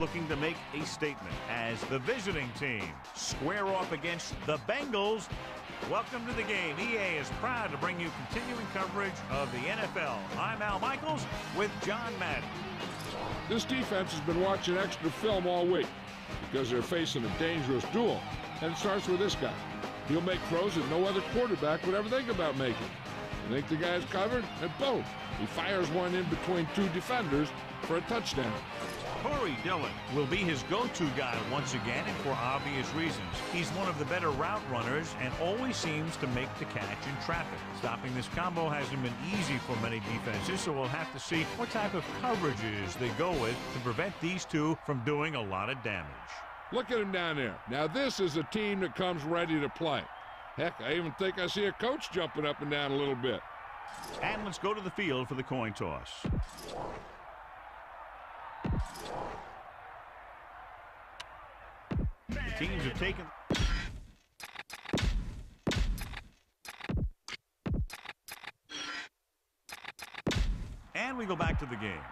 looking to make a statement as the visiting team square off against the Bengals. Welcome to the game. EA is proud to bring you continuing coverage of the NFL. I'm Al Michaels with John Madden. This defense has been watching extra film all week because they're facing a dangerous duel. And it starts with this guy. He'll make throws that no other quarterback would ever think about making. You think the guy's covered, and boom, he fires one in between two defenders for a touchdown. Corey Dillon will be his go-to guy once again, and for obvious reasons. He's one of the better route runners and always seems to make the catch in traffic. Stopping this combo hasn't been easy for many defenses, so we'll have to see what type of coverages they go with to prevent these two from doing a lot of damage. Look at him down there. Now this is a team that comes ready to play. Heck, I even think I see a coach jumping up and down a little bit. And let's go to the field for the coin toss. Teams have taken. And we go back to the game.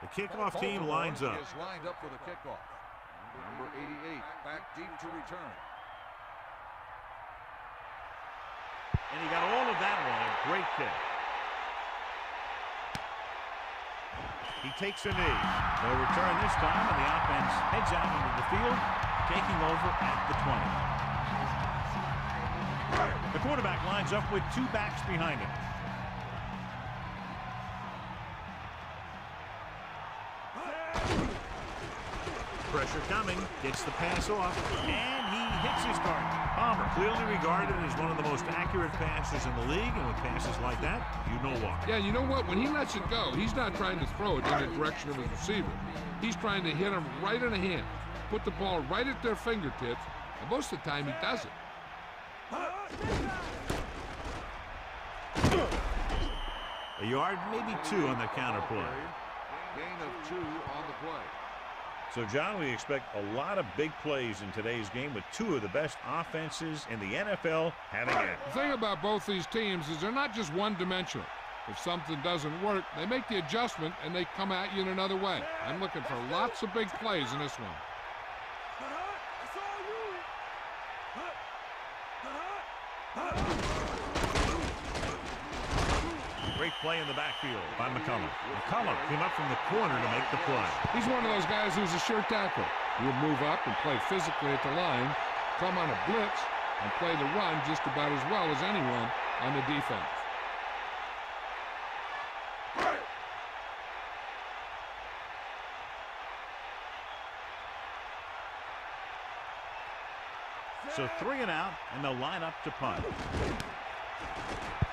The kickoff team lines up. Is lined up for the kickoff. Number 88 back deep to return. And he got all of that one. A great kick. He takes a knee. No return this time, and the offense heads out into the field, taking over at the 20. The quarterback lines up with two backs behind him. Pressure coming, gets the pass off, and he hits his target. Palmer, clearly regarded as one of the most accurate passers in the league, and with passes like that, you know why. Yeah, you know what? When he lets it go, he's not trying to throw it in the direction of his receiver. He's trying to hit him right in the hand, put the ball right at their fingertips, and most of the time he does it. A yard, maybe two on the counter play. Gain of 2 on the play. So, John, we expect a lot of big plays in today's game with two of the best offenses in the NFL having it. The thing about both these teams is they're not just one-dimensional. If something doesn't work, they make the adjustment and they come at you in another way. I'm looking for lots of big plays in this one. Great play in the backfield by McCullum. McCullum came up from the corner to make the play. He's one of those guys who's a sure tackle. He'll move up and play physically at the line, come on a blitz, and play the run just about as well as anyone on the defense. So 3 and out, and they'll line up to punt.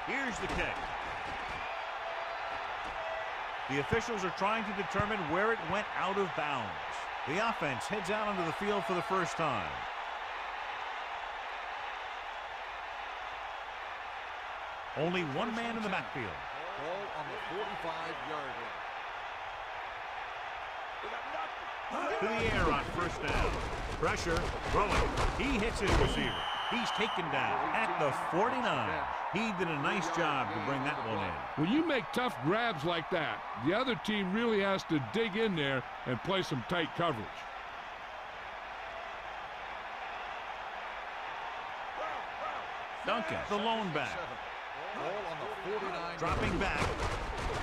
Here's the kick. The officials are trying to determine where it went out of bounds. The offense heads out onto the field for the first time. Only one man in the backfield. Ball on the 45-yard line. To the air on first down. Pressure, throwing. He hits his receiver. He's taken down at the 49. He did a nice job to bring that one in. When you make tough grabs like that, the other team really has to dig in there and play some tight coverage. Duncan, the lone back. Ball on the 49. Dropping back.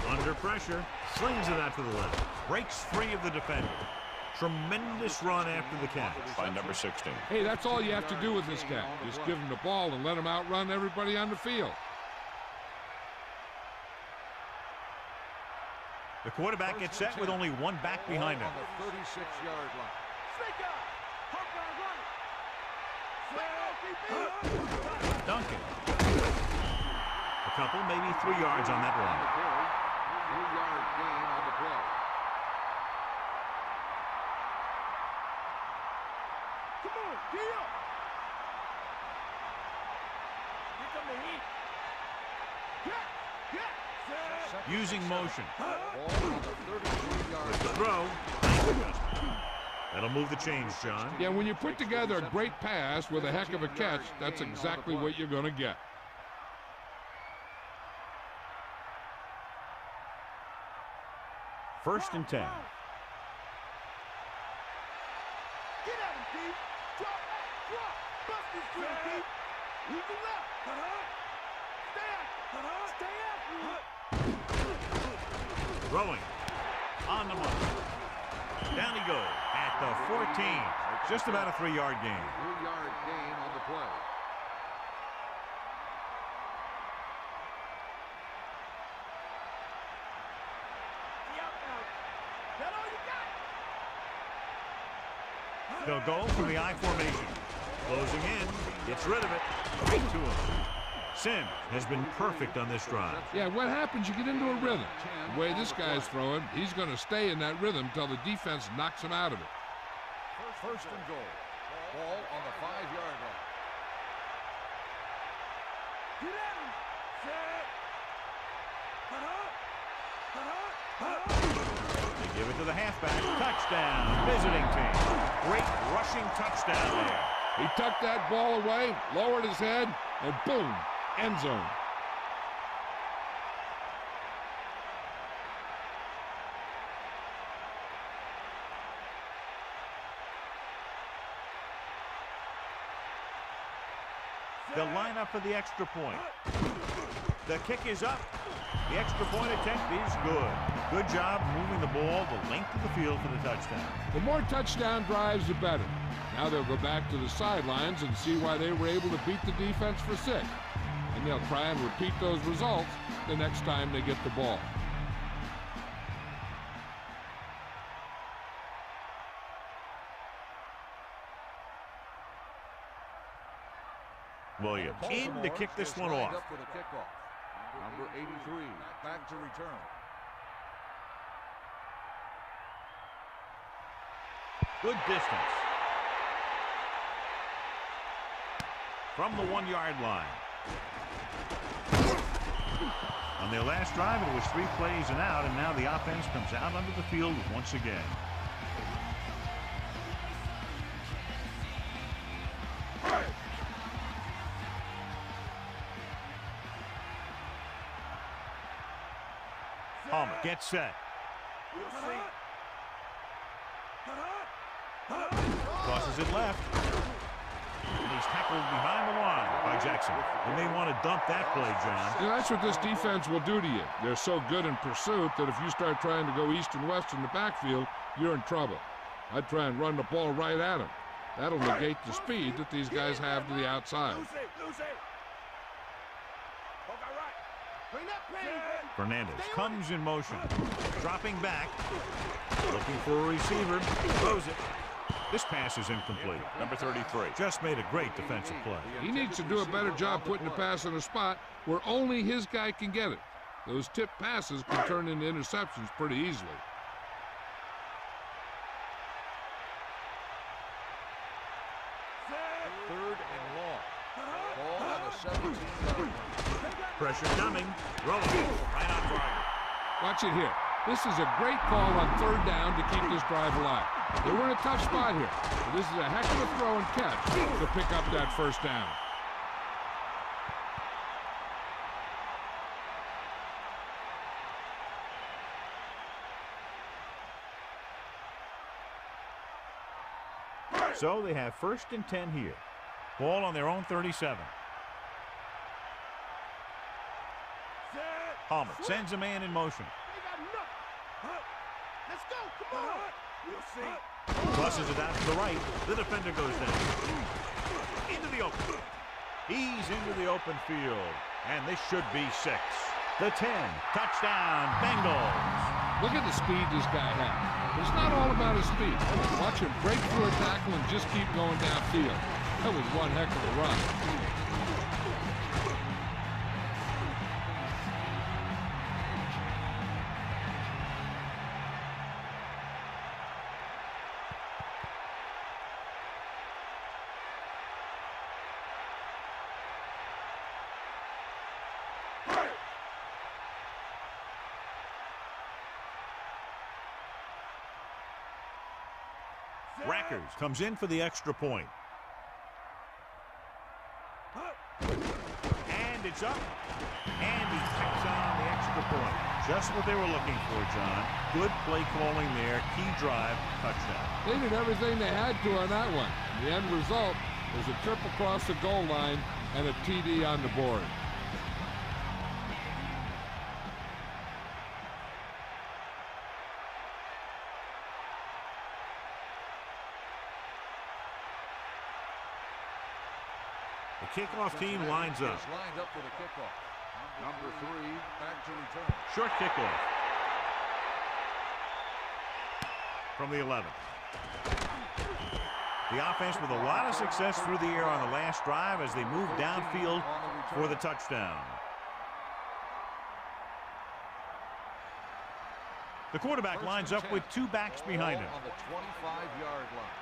Under pressure. Slings it out to the left. Breaks free of the defender. Tremendous run after the catch by number 16. Hey, that's all you have to do with this guy. Just give him the ball and let him outrun everybody on the field. The quarterback gets set with only one back behind him. On the 36-yard line. Duncan. A couple, maybe 3 yards on that run. 3-yard gain on the play. Using motion. Ball on the 33-yard The throw. That'll move the chains, John. Yeah, when you put together a great pass with a heck of a catch, that's exactly what you're going to get. First and 10. Get at him, D. Drop back. Drop. Bust this drill, D. Use the left. Stay out. Stay out. Throwing. On the mark. Down he goes at the 14. Just about a 3-yard gain. 3-yard gain on the play. They'll go from the I formation. Closing in. Gets rid of it. Right to him. Sims has been perfect on this drive. Yeah, what happens, you get into a rhythm. The way this guy's throwing, he's going to stay in that rhythm until the defense knocks him out of it. First and goal. Ball on the 5-yard line. Get at him. Set. They give it to the halfback. Touchdown. Visiting team. Great rushing touchdown there. He tucked that ball away, lowered his head, and boom, end zone. They'll line up for the extra point. The kick is up. The extra point attempt is good. Good job moving the ball the length of the field for the touchdown. The more touchdown drives, the better. Now they'll go back to the sidelines and see why they were able to beat the defense for 6. And they'll try and repeat those results the next time they get the ball. Williams in to kick this one off. Up for the kickoff. Number 83 back to return. Good distance. From the 1-yard line. On their last drive, it was 3 plays and out, and now the offense comes out onto the field once again. Palmer gets set. Crosses it left. And he's tackled behind the line by Jackson. They may want to dump that play, John. Yeah, that's what this defense will do to you. They're so good in pursuit that if you start trying to go east and west in the backfield, you're in trouble. I'd try and run the ball right at them. That'll negate the speed that these guys have to the outside. Fernandez comes in motion. Dropping back. Looking for a receiver. Throws it. This pass is incomplete. Number 33 just made a great defensive play. He needs to do a better job putting the pass in a spot where only his guy can get it. Those tip passes can turn into interceptions pretty easily. Third and long. Ball on the 17-yard line. Pressure coming. Rolling. Right on target. Watch it here. This is a great call on 3rd down to keep this drive alive. They were in a tough spot here. But this is a heck of a throw and catch to pick up that 1st down. So they have 1st and 10 here. Ball on their own 37. Palmer sends a man in motion. Let's go. Come on. We'll see. Crosses it out to the right. The defender goes down. Into the open. He's into the open field. And this should be 6. The 10. Touchdown, Bengals. Look at the speed this guy has. But it's not all about his speed. Watch him break through a tackle and just keep going downfield. That was one heck of a run. Rackers comes in for the extra point. And it's up. And he tacks on the extra point. Just what they were looking for, John. Good play calling there. Key drive, touchdown. They did everything they had to on that one. The end result was a trip across the goal line and a TD on the board. The kickoff team lines up. Lined up for the kickoff. Number 3, back to return. Short kickoff. From the 11. The offense with a lot of success through the air on the last drive as they move downfield for the touchdown. The quarterback lines up with 2 backs behind him. On the 25-yard line.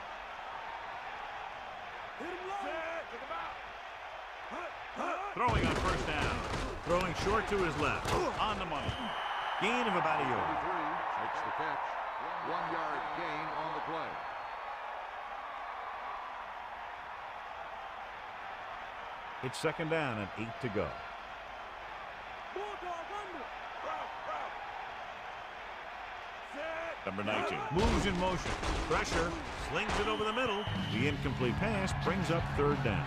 Hit him low. Take him out. Throwing on first down. Throwing short to his left. On the money. Gain of about a yard. 23 makes the catch. 1-yard gain on the play. It's second down and 8 to go. Bulldog under. Set. Number 19 moves in motion. Pressure. Slings it over the middle. The incomplete pass brings up third down.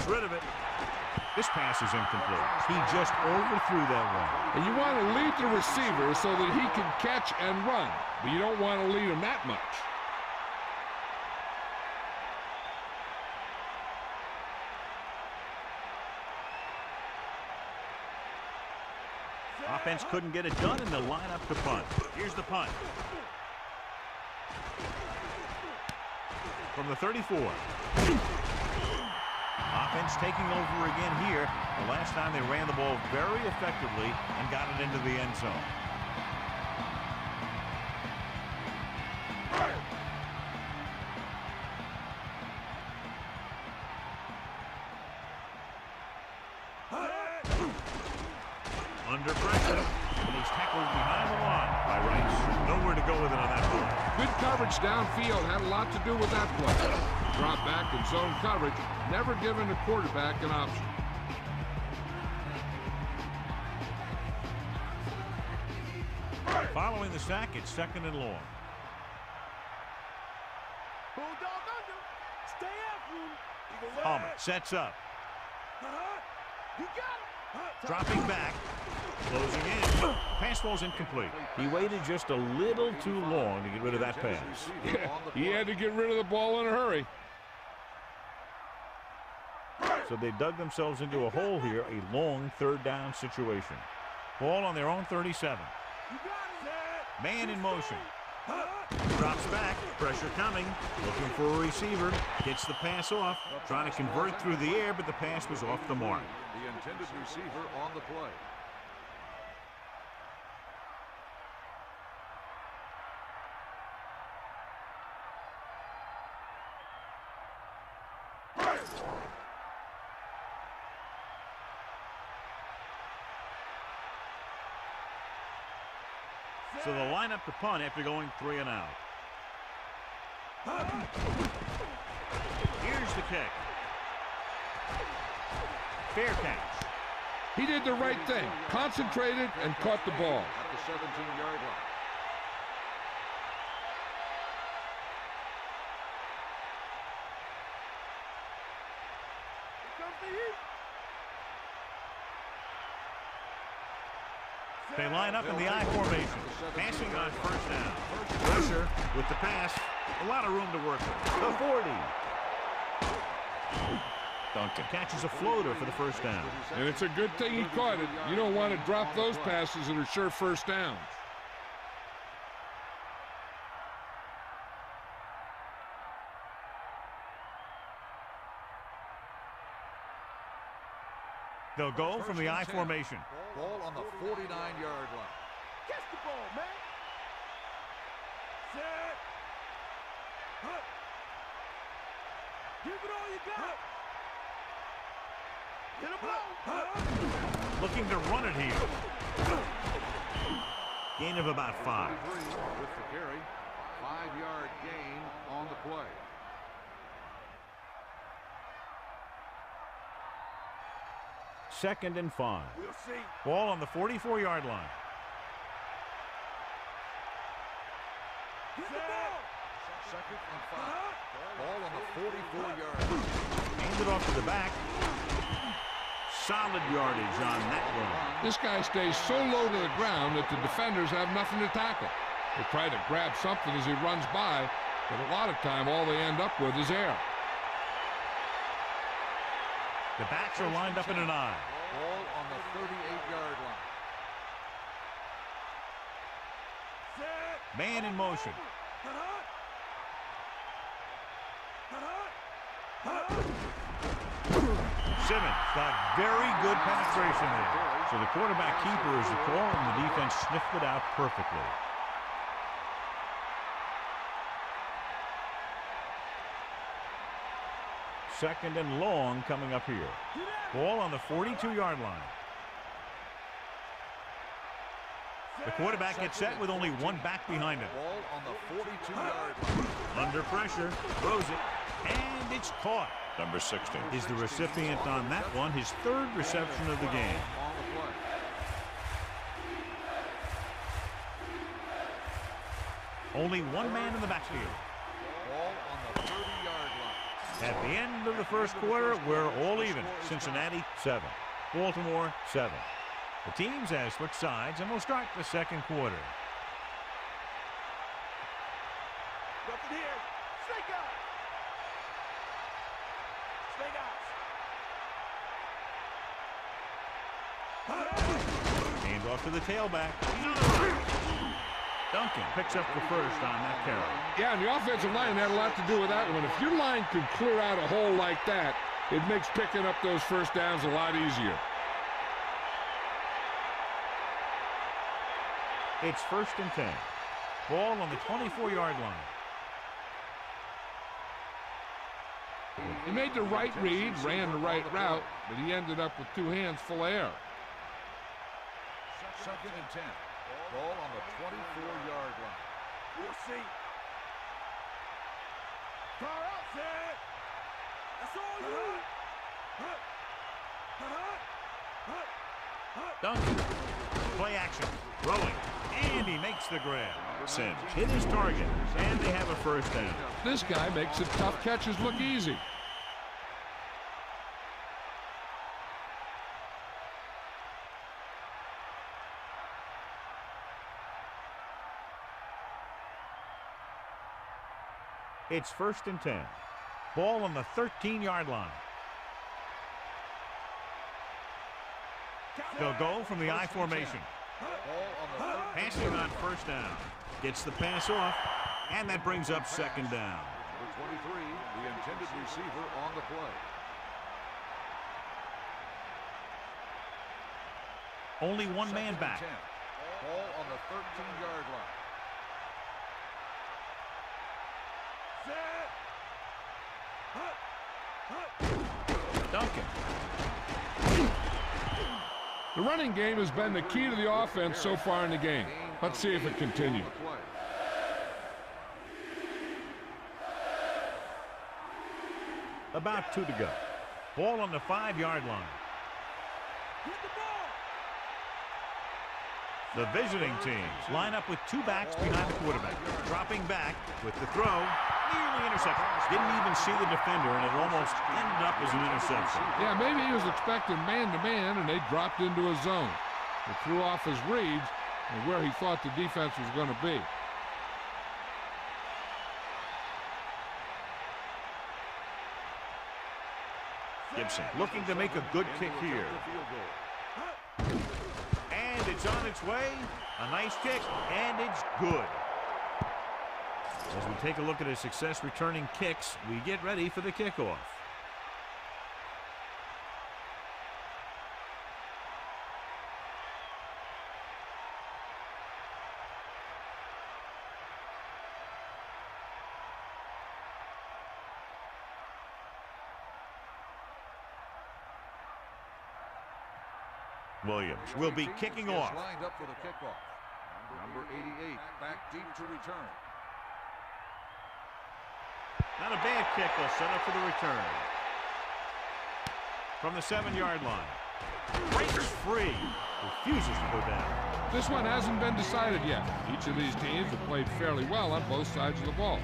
Rid of it. This pass is incomplete. He just overthrew that one. And you want to lead the receiver so that he can catch and run, but you don't want to lead him that much. Offense couldn't get it done in the lineup to punt. Here's the punt. From the 34. Offense taking over again here. The last time they ran the ball very effectively and got it into the end zone. Under pressure, and he's tackled behind the line by Rice. Nowhere to go with it on that play. Good coverage downfield had a lot to do with that play. Drop back and zone coverage, never giving the quarterback an option. Following the sack, it's second and long. Bulldog under. Stay after him. Palmer sets up. You got it. Dropping back. Closing in. Pass ball's incomplete. He waited just a little too long to get rid of that pass. Yeah, he had to get rid of the ball in a hurry. So they dug themselves into a hole here, a long third down situation. Ball on their own 37. You got it. Man in motion. Drops back. Pressure coming. Looking for a receiver. Gets the pass off. Trying to convert through the air, but the pass was off the mark. The intended receiver on the play. So they'll line up to punt after going 3 and out. Here's the kick. Fair catch. He did the right thing. Concentrated and caught the ball. At the 17-yard line. Here comes the heat. They line up in the I formation. Passing on first down. Pressure with the pass. A lot of room to work with. The 40. Duncan catches a floater for the first down. And it's a good thing he caught it. You don't want to drop those passes that are sure first downs. They'll go from the I formation. Ball on the 49-yard line. Catch the ball, man. Set. Hut. Give it all you got. Hit him low. Looking to run it here. Gain of about 5. With the carry, 5-yard gain on the play. Second and 5. We'll see. Ball on the 44-yard line. Get the ball. Second and 5. Ball on the 44-yard line. Hands it off to the back. Solid yardage on that one. This guy stays so low to the ground that the defenders have nothing to tackle. They try to grab something as he runs by, but a lot of time all they end up with is air. The backs are lined up in an I. Ball on the 38-yard line. Set. Man in motion. Simmons got very good penetration there. So the quarterback keeper is the call, and the defense sniffed it out perfectly. Second and long coming up here. Ball on the 42-yard line. The quarterback gets set with only one back behind him. Ball on the 42-yard line. Under pressure, throws it, and it's caught. Number 16 is the recipient on that one, his third reception of the game. On the play. Only one man in the backfield. Ball on the 30-yard line. At the end of the first quarter, we're all even. Cincinnati, 7. Baltimore, 7. The teams have switched sides, and we'll start the second quarter. Nothing here. Snake out. Hands off to the tailback. Duncan picks up the first on that carry. Yeah, and the offensive line had a lot to do with that one. If your line can clear out a hole like that, it makes picking up those first downs a lot easier. It's first and 10. Ball on the 24-yard line. He made the right read, ran the right route, but he ended up with two hands full of air. Second and 10. Ball on the 24-yard line. We'll see. Far outside. That's all you. Duncan. Play action. Throwing. And he makes the grab. Sims Hit his target. And they have a first down. This guy makes the tough catches look easy. It's first and 10. Ball on the 13-yard line. They'll go from the I formation. Passing on first down. Gets the pass off, and that brings up second down. Number 23, the intended receiver on the play. Only one man back. Ball on the 13-yard line. Duncan. The running game has been the key to the offense so far in the game. Let's see if it continues. About 2 to go. Ball on the 5-yard line. The visiting teams line up with two backs behind the quarterback. Dropping back with the throw. Nearly intercepted. Didn't even see the defender, and it almost ended up as an interception. Yeah, maybe he was expecting man-to-man, and they dropped into a zone. It threw off his reads and where he thought the defense was going to be. Gibson looking to make a good kick here. And it's on its way. A nice kick, and it's good. As we take a look at his success returning kicks, we get ready for the kickoff. Williams will be kicking off. Lined up for the kickoff. Number 88 back deep to return. Not a bad kick. They'll set up for the return. From the 7-yard line. Breaks free. Refuses to go down. This one hasn't been decided yet. Each of these teams have played fairly well on both sides of the ball.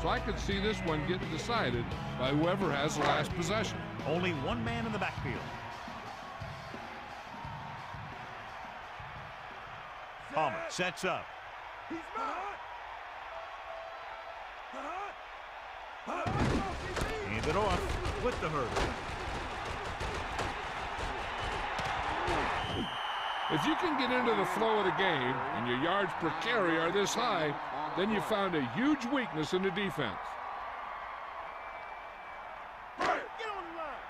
So I could see this one getting decided by whoever has the last possession. Only one man in the backfield. Palmer sets up. He's Hand it off with the hurdle. If you can get into the flow of the game and your yards per carry are this high, then you found a huge weakness in the defense. Get on the line.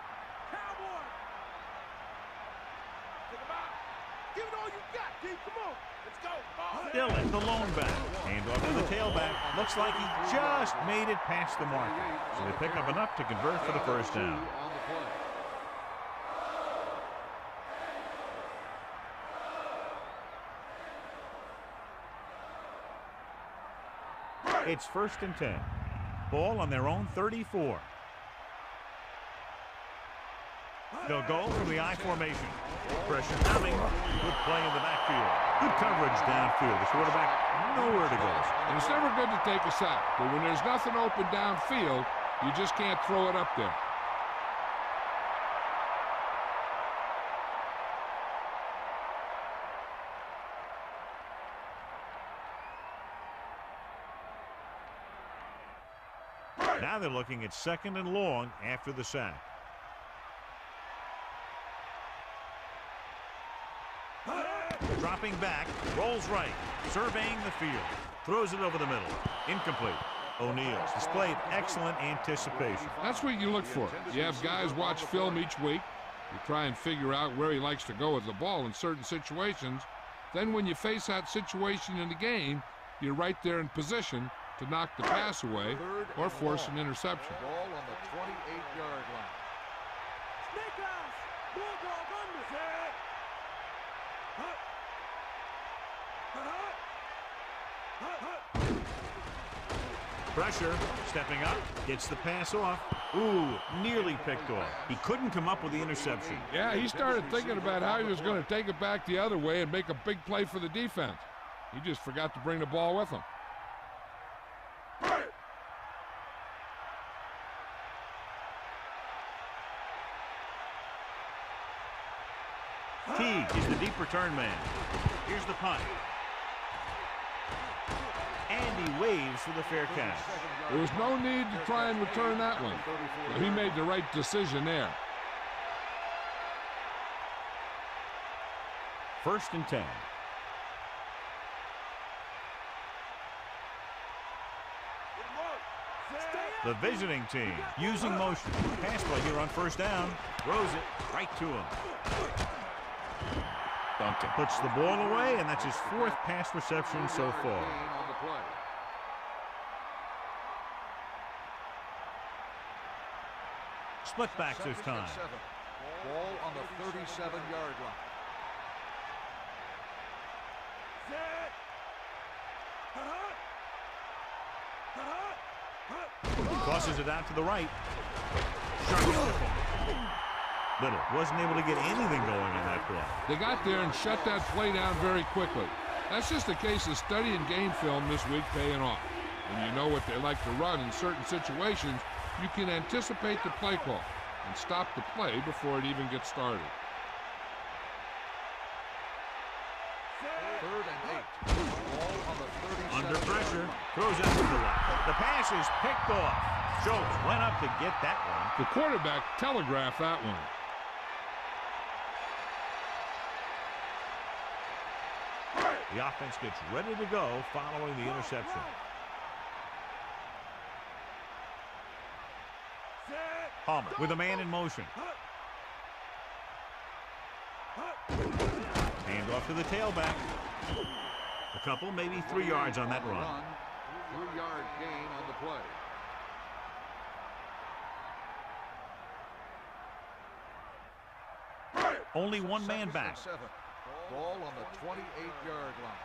Cowboy. Take him out. Give it all you got, D. Come on. Let's go. Ball. Dillon, the lone back. Hand off to the tailback. Looks like he just made it past the marker. So they pick up enough to convert for the first down. On the play. It's 1st and 10. Ball on their own 34. They'll go from the I formation. Pressure coming. Good play in the backfield. Good coverage downfield. The quarterback nowhere to go. And it's never good to take a sack, but when there's nothing open downfield, you just can't throw it up there. Now they're looking at 2nd and long after the sack. Dropping back, rolls right, surveying the field, throws it over the middle. Incomplete. O'Neill's displayed excellent anticipation. That's what you look for. You have guys watch film each week. You try and figure out where he likes to go with the ball in certain situations. Then when you face that situation in the game, you're right there in position to knock the pass away or force an interception. Ball on the 28-yard line. Snake eyes. Bulldog under. Pressure, stepping up, gets the pass off. Ooh, nearly picked off. He couldn't come up with the interception. Yeah, he started thinking about how he was going to take it back the other way and make a big play for the defense. He just forgot to bring the ball with him. Teague is the deep return man. Here's the punt. And he waves for the fair catch. There was no need to try and return that one. But he made the right decision there. 1st and 10. The visiting team using motion. Pass play here on 1st down. Throws it right to him. Duncan puts the ball away, and that's his 4th pass reception so far. Split backs this time. Ball on the 37-yard line. Tosses it out to the right. Little wasn't able to get anything going in that play. They got there and shut that play down very quickly. That's just a case of studying game film this week paying off. When you know what they like to run in certain situations, you can anticipate the play call and stop the play before it even gets started. 3rd and 8. Ball on the 37. Under pressure, throws out to the left. The pass is picked off. Schultz went up to get that one. The quarterback telegraphed that one. The offense gets ready to go following the interception. Palmer with a man in motion. Hand off to the tailback. A couple, maybe 3 yards on that run. 3-yard gain on the play. Only one man back. Ball on the 28-yard line.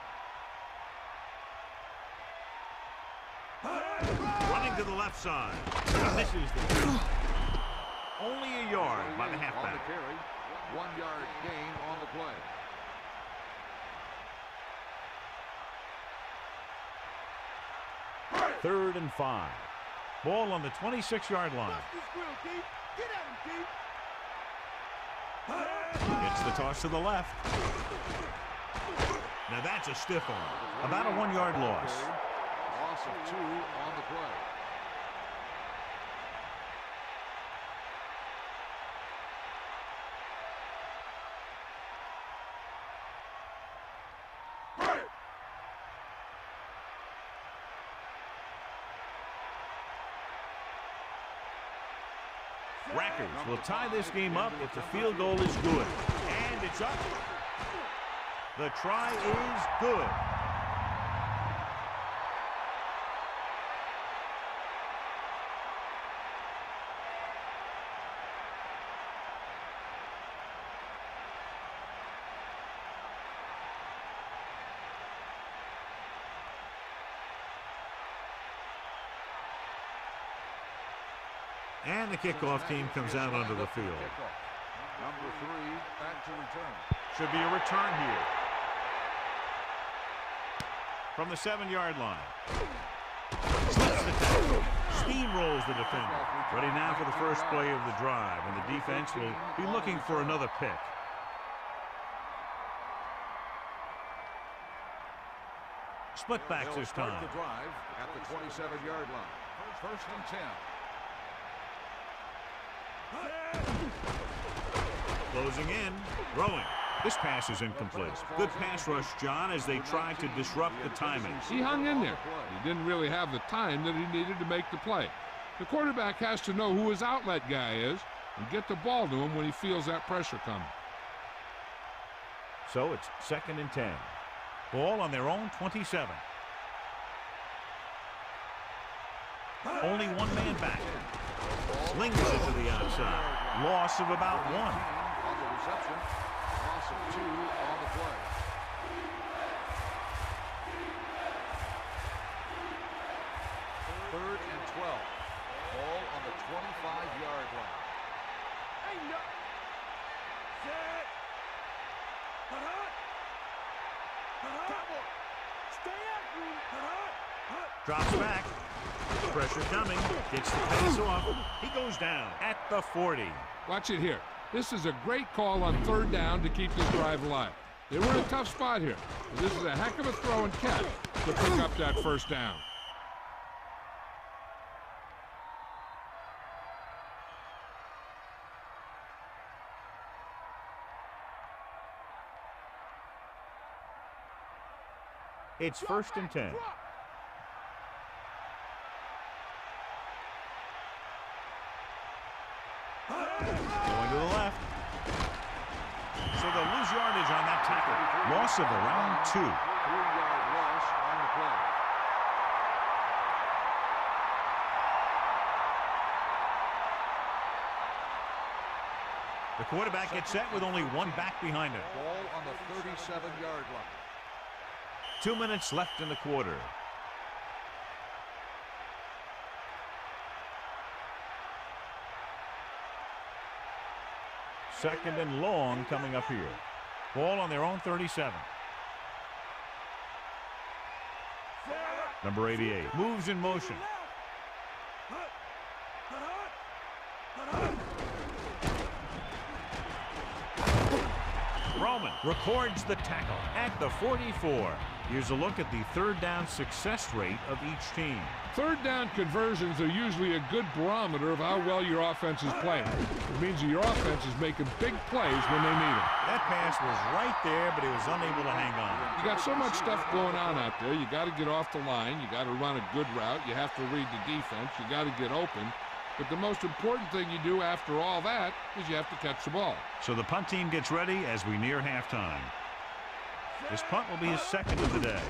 Running to the left side. Misses the only a yard by the halfback. On the carry, 1 yard gain on the play. Third and 5. Ball on the 26-yard line. Gets the toss to the left. Now that's a stiff one. About a 1-yard loss. Loss of 2 on the play. Rackers will tie this game up if the field goal is good. And it's up. The try is good. And the kickoff team comes out onto the field. Number 3 back to return. Should be a return here. From the 7-yard line. Slips the tackle. Steamrolls the defender. Ready now for the first play of the drive, and the defense will be looking for another pick. Split backs this time. The drive at the 27-yard line. First and 10. Closing in, throwing. This pass is incomplete. Good pass rush, John, as they tried to disrupt the timing. He hung in there. He didn't really have the time that he needed to make the play. The quarterback has to know who his outlet guy is and get the ball to him when he feels that pressure coming. So it's 2nd and 10. Ball on their own 27. Only one man back. Slings it to the outside. Loss of about 1. On the reception, loss of 2 on the play. Third and 12. Ball on the 25-yard line. Ain't no. Set. Stay up. Drops back. Pressure coming. Gets the pass off. He goes down at the 40. Watch it here. This is a great call on 3rd down to keep this drive alive. They were in a tough spot here. But this is a heck of a throw and catch to pick up that 1st down. It's 1st and 10. Going to the left. So they'll lose yardage on that tackle. Loss of around 2. 3-yard loss on the play. The quarterback gets set with only one back behind him. Ball on the 37-yard line. 2 minutes left in the quarter. Second and long coming up here. Ball on their own 37. Number 88 moves in motion. Roman records the tackle at the 44. Here's a look at the 3rd down success rate of each team. 3rd down conversions are usually a good barometer of how well your offense is playing. It means that your offense is making big plays when they need them. That pass was right there, but he was unable to hang on. You got so much stuff going on out there. You got to get off the line. You got to run a good route. You have to read the defense. You got to get open. But the most important thing you do after all that is you have to catch the ball. So the punt team gets ready as we near halftime. This punt will be his 2nd of the day.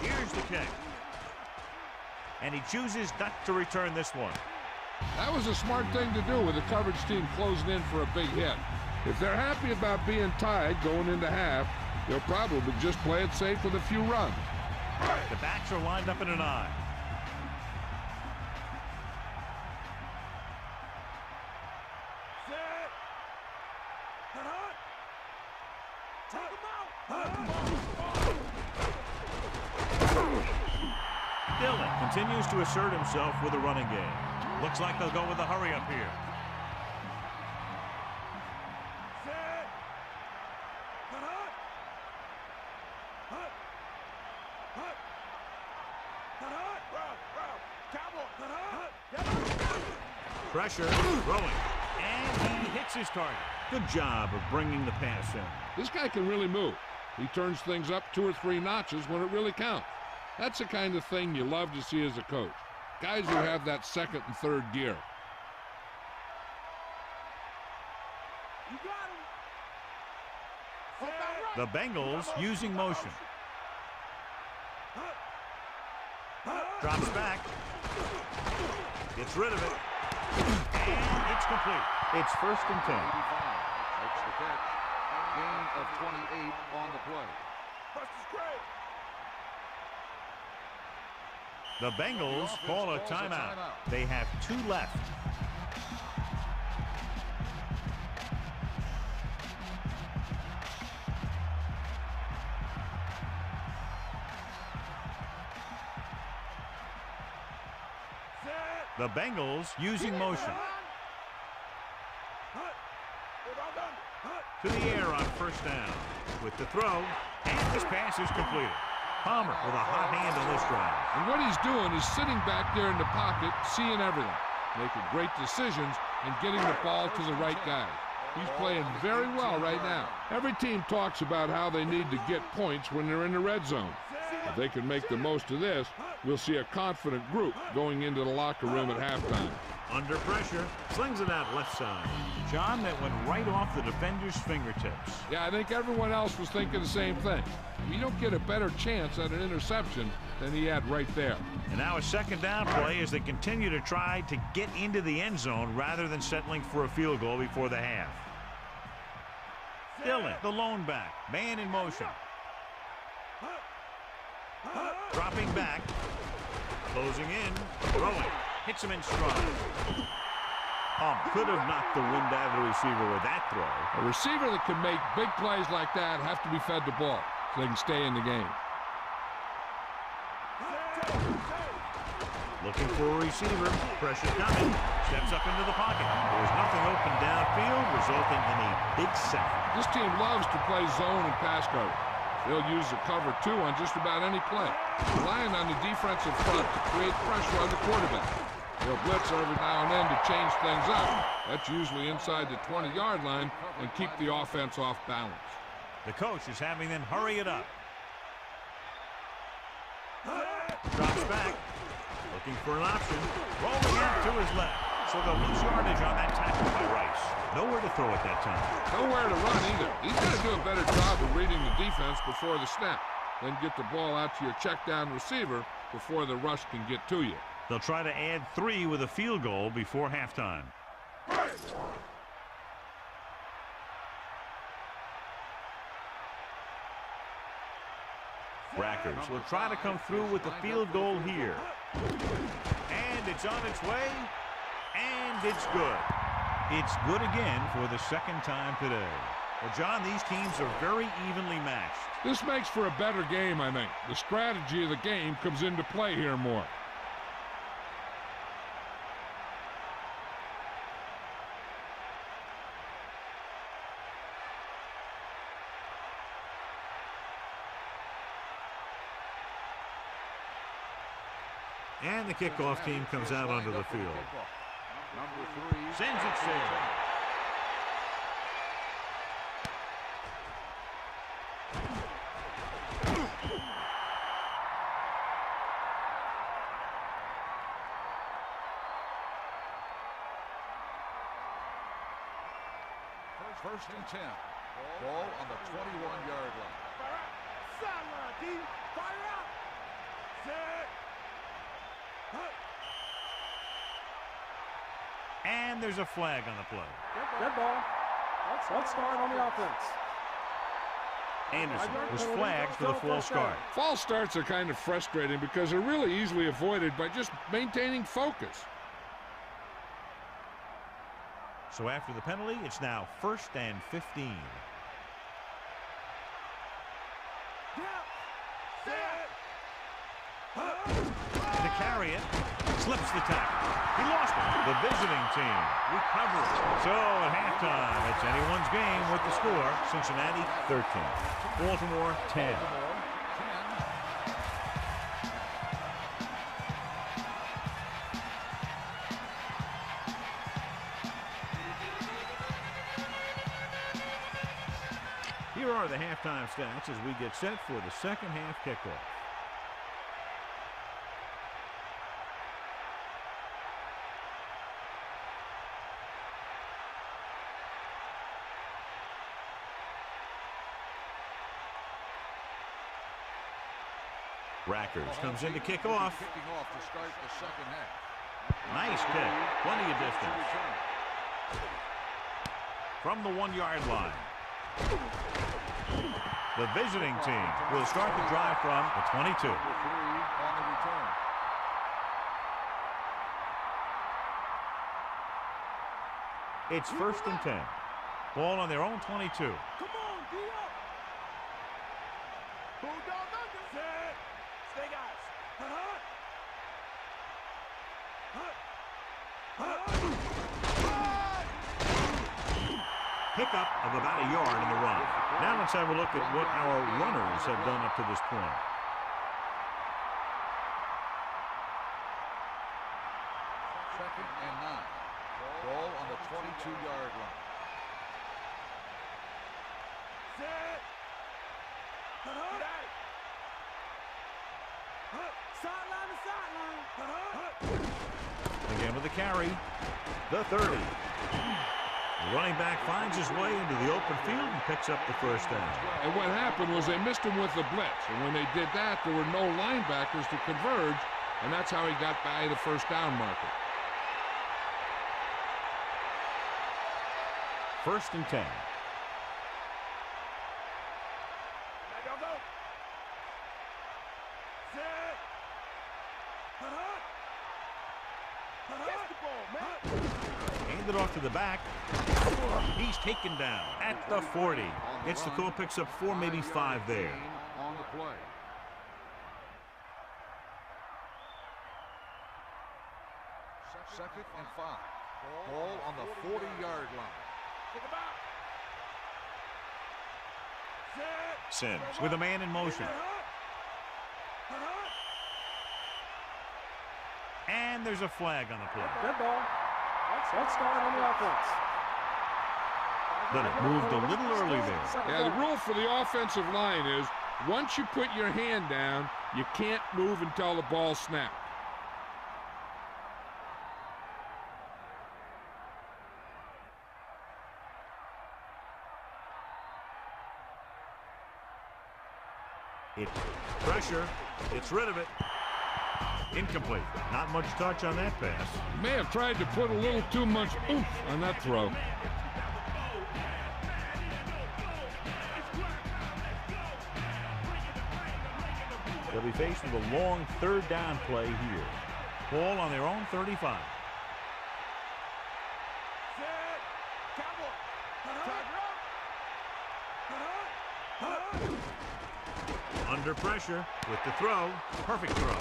Here's the kick. And he chooses not to return this one. That was a smart thing to do with the coverage team closing in for a big hit. If they're happy about being tied going into half, they'll probably just play it safe with a few runs. The backs are lined up in an I. Dillon continues to assert himself with a running game. Looks like they'll go with a hurry up here. Pressure, throwing, and he hits his target. Good job of bringing the pass in. This guy can really move. He turns things up 2 or 3 notches when it really counts. That's the kind of thing you love to see as a coach. Guys who have that second and third gear. You got him. The Bengals using motion. Drops back. Gets rid of it. And it's complete. It's 1st and 10. Makes the catch. Gain of 28 on the play. The Bengals call a timeout. They have 2 left. The Bengals using motion. To the air on 1st down. With the throw, and this pass is completed. Palmer with a hot hand on this drive. And what he's doing is sitting back there in the pocket, seeing everything, making great decisions, and getting the ball to the right guy. He's playing very well right now. Every team talks about how they need to get points when they're in the red zone. If they can make the most of this, we'll see a confident group going into the locker room at halftime. Under pressure, slings it out left side. John, that went right off the defender's fingertips. Yeah, I think everyone else was thinking the same thing. You don't get a better chance at an interception than he had right there. And now a 2nd down play as they continue to try to get into the end zone rather than settling for a field goal before the half. Dillon, the lone back, man in motion. Dropping back, closing in, throwing, hits him in stride. Could have knocked the wind out of the receiver with that throw. A receiver that can make big plays like that have to be fed the ball so they can stay in the game. Looking for a receiver, pressure coming, steps up into the pocket. There's nothing open downfield, resulting in a big sack. This team loves to play zone and pass coverage. They'll use the cover 2 on just about any play, relying on the defensive front to create pressure on the quarterback. They'll blitz every now and then to change things up. That's usually inside the 20-yard line and keep the offense off balance. The coach is having them hurry it up. Drops back, looking for an option, rolling out to his left. So they'll lose yardage on that tackle by Rice. Nowhere to throw at that time. Nowhere to run either. He's got to do a better job of reading the defense before the snap. Then get the ball out to your check down receiver before the rush can get to you. They'll try to add 3 with a field goal before halftime. Rackers will try to come through with the field goal here. And it's on its way. And it's good. It's good again for the 2nd time today. Well, John, these teams are very evenly matched. This makes for a better game, I think. The strategy of the game comes into play here more. And the kickoff team comes out onto the field. Sends it sailing. First and 10. Ball on the 21-yard line. Sideline, D. Fire out. Set. And there's a flag on the play. Good ball. Let's start on the offense. Anderson was flagged for the false start. False starts are kind of frustrating because they're really easily avoided by just maintaining focus. So after the penalty, it's now 1st and 15. it. Slips the tackle. He lost it. The visiting team recovers. So at halftime, it's anyone's game with the score. Cincinnati 13. Baltimore 10. Here are the halftime stats as we get set for the second half kickoff. Rackers comes in to kick off. Kicking off to start the second half. Nice kick. Plenty of distance. From the 1-yard line. The visiting team will start the drive from the 22. On the return. It's 1st and 10. Ball on their own 22. Come on, D up. Bulldog under. Set. Stay, guys. Pickup of about a yard in the run. Now let's have a look at what our runners have done up to this point. Second and 9. Ball on the 22-yard line. Set. Sideline to sideline. Again with the carry. The 30. The running back finds his way into the open field and picks up the first down. And what happened was they missed him with the blitz. And when they did that, there were no linebackers to converge. And that's how he got by the first down marker. 1st and 10. Go, go. Set. Catch the ball, man. Handed off to the back. He's taken down at the 40. Gets the call, picks up 4, maybe 5 there. On the play. Second and 5. Ball on the 40-yard line. Think about. Set. Sims with a man in motion. And there's a flag on the play. Good ball. Let's start on the offense. But it moved a little early there. Yeah, the rule for the offensive line is once you put your hand down, you can't move until the ball snapped. It's pressure. It's rid of it. Incomplete. Not much touch on that pass. May have tried to put a little too much oomph on that throw. They'll be faced with a long 3rd down play here. Ball on their own 35. Set. Cowboy. Under pressure with the throw. Perfect throw.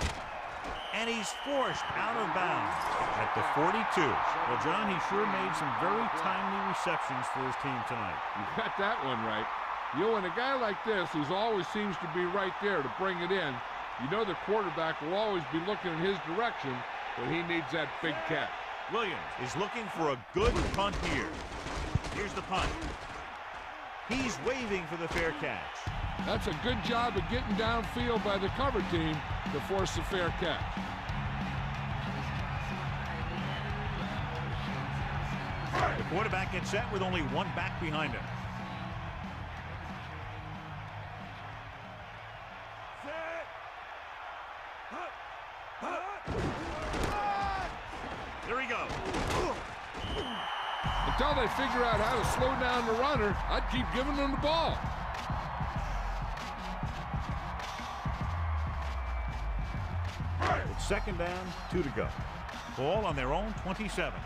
And he's forced out of bounds at the 42. Well, John, he sure made some very timely receptions for his team tonight. You got that one right. You know, when a guy like this, who always seems to be right there to bring it in, you know the quarterback will always be looking in his direction when he needs that big catch. Williams is looking for a good punt here. Here's the punt. He's waving for the fair catch. That's a good job of getting downfield by the cover team to force the fair catch. The quarterback gets set with only one back behind him. Here we go. Until they figure out how to slow down the runner, I'd keep giving them the ball. It's 2nd down, 2 to go. Ball on their own 27.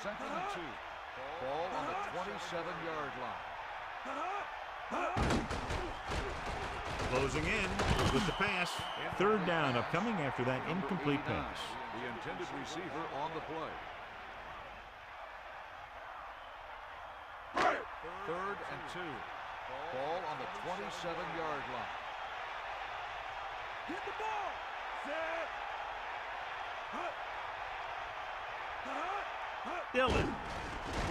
Second and 2. Ball on the 27-yard line. Closing in with the pass. Third down upcoming after that incomplete pass. The intended receiver on the play. Third and 2. Ball on the 27-yard line. Get the ball. Set. Dillon.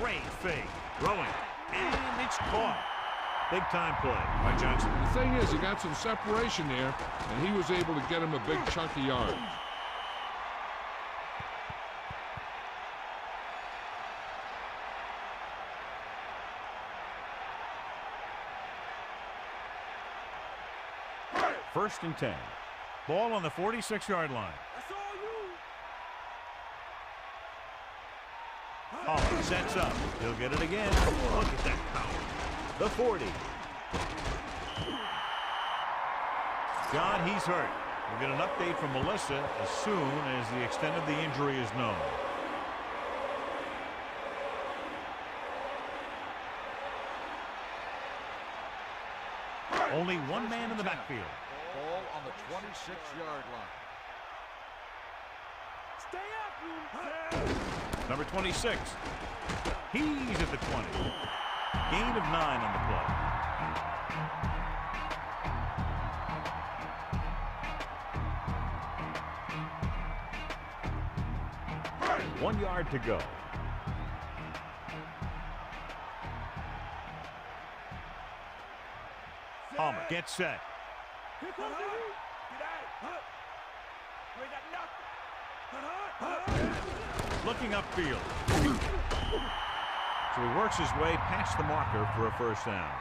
Great fake. Throwing. And it's caught. Big time play by Johnson. The thing is, he got some separation there, and he was able to get him a big chunk of yards. First and 10. Ball on the 46-yard line. That's all you. Holland sets up. He'll get it again. Look at that power. The 40. John, he's hurt. We'll get an update from Melissa as soon as the extent of the injury is known. Only one man in the backfield. Ball on the 26-yard line. Stay up. Number 26. He's at the 20. Gain of 9 on the play. One yard to go. Palmer gets set. Here comes the heat. Get out. We got nothing. Looking upfield. So he works his way past the marker for a first down.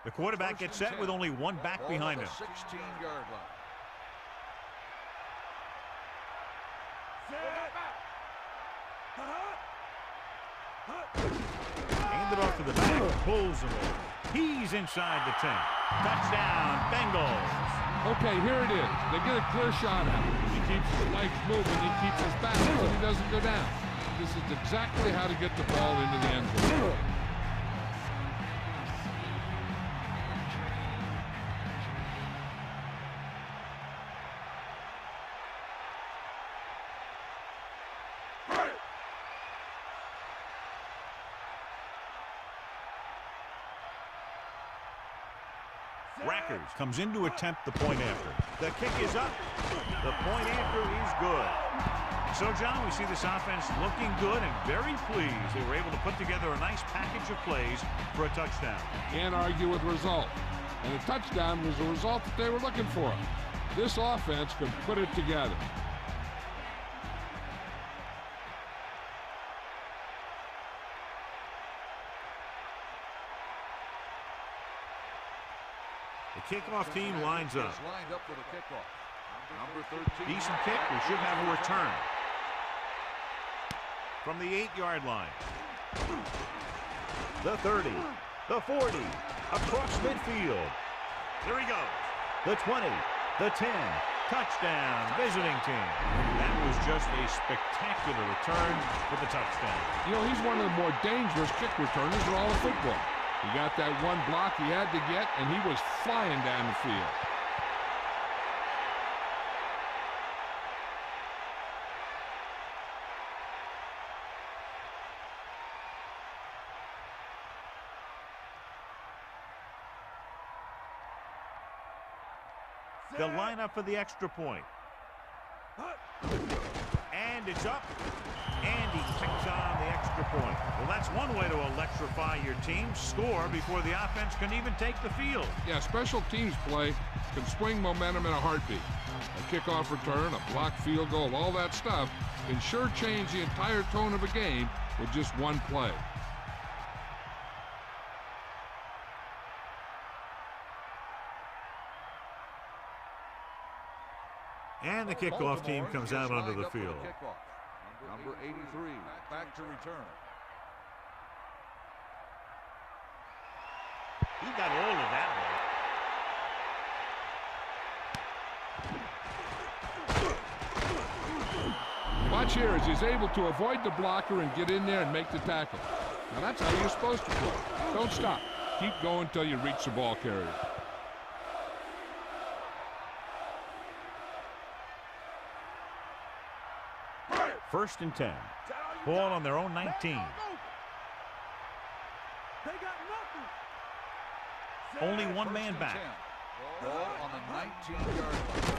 The quarterback gets set with only one back behind him. 16-yard line. Hand it off to the back. Pulls him over. He's inside the 10. Touchdown, Bengals. Okay, here it is. They get a clear shot at him. He keeps his legs moving. He keeps his back so he doesn't go down. This is exactly how to get the ball into the end zone. Rackers comes in to attempt the point after. The kick is up. The point after is good. So, John, we see this offense looking good and very pleased. They were able to put together a nice package of plays for a touchdown. Can't argue with the result. And the touchdown was the result that they were looking for. This offense could put it together. The kickoff team lines up. Lined up for the kickoff. Number 13. Decent kick. We should have a return. From the 8-yard line. The 30. The 40. Across midfield. There he goes. The 20. The 10. Touchdown. Visiting team. That was just a spectacular return for the touchdown. You know, he's one of the more dangerous kick returners in all of football. He got that one block he had to get, and he was flying down the field. They'll line up for the extra point. And it's up. And he picks on the extra point. Well, that's one way to electrify your team. Score before the offense can even take the field. Yeah, special teams play can swing momentum in a heartbeat. A kickoff return, a blocked field goal, all that stuff can sure change the entire tone of a game with just one play. And the kickoff team comes out onto the field. Number 83, back to return. He got all of that advantage here is he's able to avoid the blocker and get in there and make the tackle. Now that's how you're supposed to play. Don't stop. Keep going until you reach the ball carrier. First and 10. Ball on their own 19. They got nothing. Only one man back. Ball on the 19-yard line.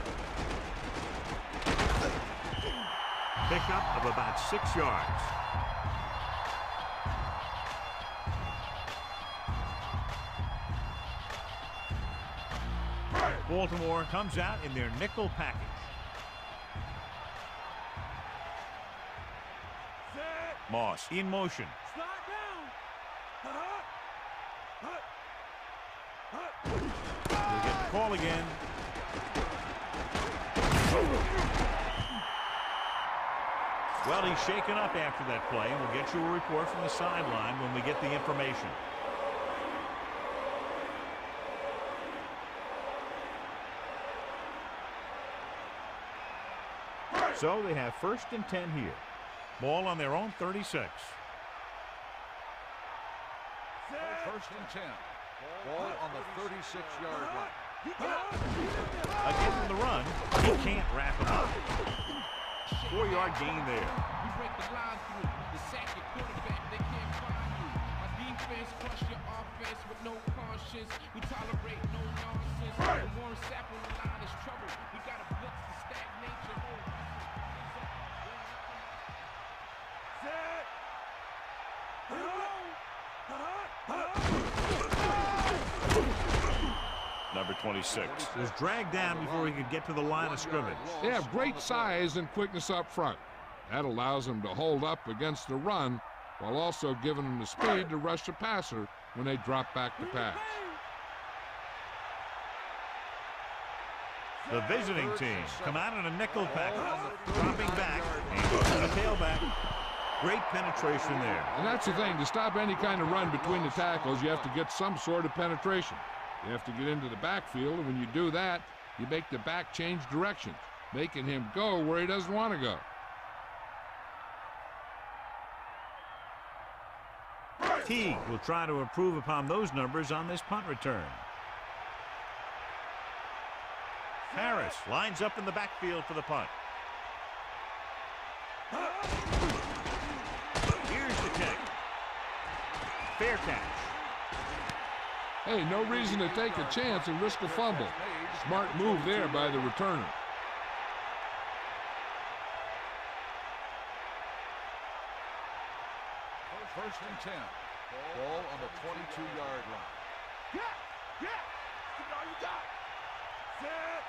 Pickup of about 6 yards. Baltimore comes out in their nickel package. Moss in motion. Slide down. We'll get the call again. Well, he's shaken up after that play, and we'll get you a report from the sideline when we get the information. So they have first and 10 here. Ball on their own 36. First and 10. Ball on the 36-yard line. Again in the run, he can't wrap him up. 4-yard gain there. We break the line through. The sack your quarterback, they can't find you. My defense crush your offense with no conscience. We tolerate no nonsense. The Warren Sapp on the line is trouble. We got a blitz to stagnate your whole. Number 26 was dragged down before he could get to the line of scrimmage. They have great size and quickness up front. That allows them to hold up against the run while also giving them the speed to rush the passer when they drop back to pass. The visiting team come out in a nickel package, dropping back and goes to the tailback. Great penetration there. And that's the thing. To stop any kind of run between the tackles, you have to get some sort of penetration. You have to get into the backfield, and when you do that, you make the back change directions, making him go where he doesn't want to go. Teague will try to improve upon those numbers on this punt return. Harris lines up in the backfield for the punt. Here's the kick. Fair catch. Hey, no reason to take a chance and risk a fumble. Smart move there by the returner. First and 10. Ball on the 22-yard line. Yeah. Give it all you got. Set.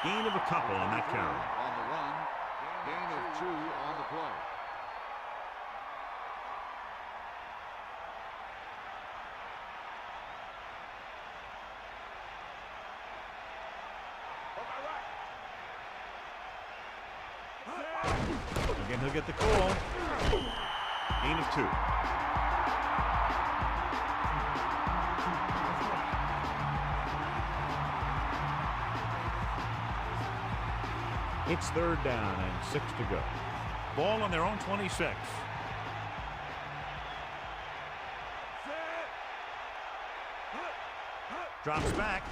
Gain of a couple on that carry. On the run. Gain of 2 on the play. Again, he'll get the call. Gain of 2. It's third down and 6 to go. Ball on their own 26. Drops back.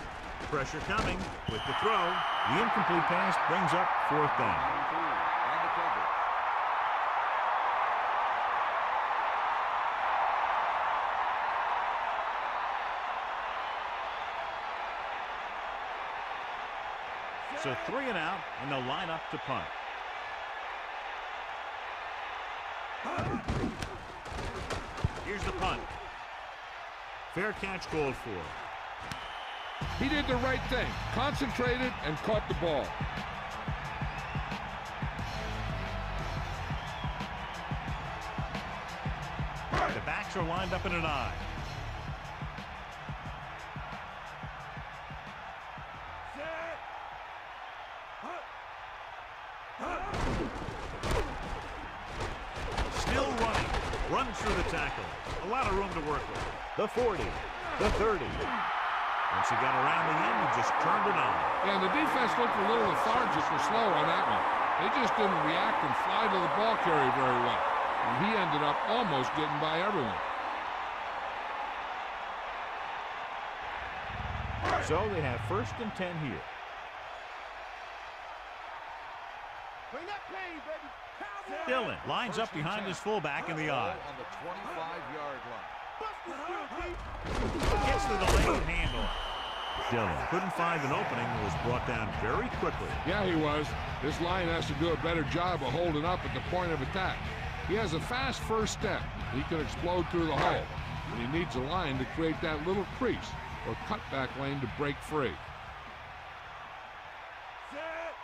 Pressure coming with the throw. The incomplete pass brings up fourth down. So 3 and out, and they'll line up to punt. Here's the punt. Fair catch called for. He did the right thing, concentrated and caught the ball. The backs are lined up in an I. Still running. Runs through the tackle. A lot of room to work with. The 40. The 30. Once he got around the end, he just turned it on. Yeah, the defense looked a little lethargic or slow on that one. They just didn't react and fly to the ball carrier very well. And he ended up almost getting by everyone. So they have 1st and 10 here. Bring that pain, baby. Cowboy. Dillon lines up behind his fullback in the eye. On the 25-yard line. Bust this real deep. Gets the delayed handle. Dillon couldn't find an opening and was brought down very quickly. Yeah, he was. This line has to do a better job of holding up at the point of attack. He has a fast first step. He can explode through the hole. And he needs a line to create that little crease or cutback lane to break free.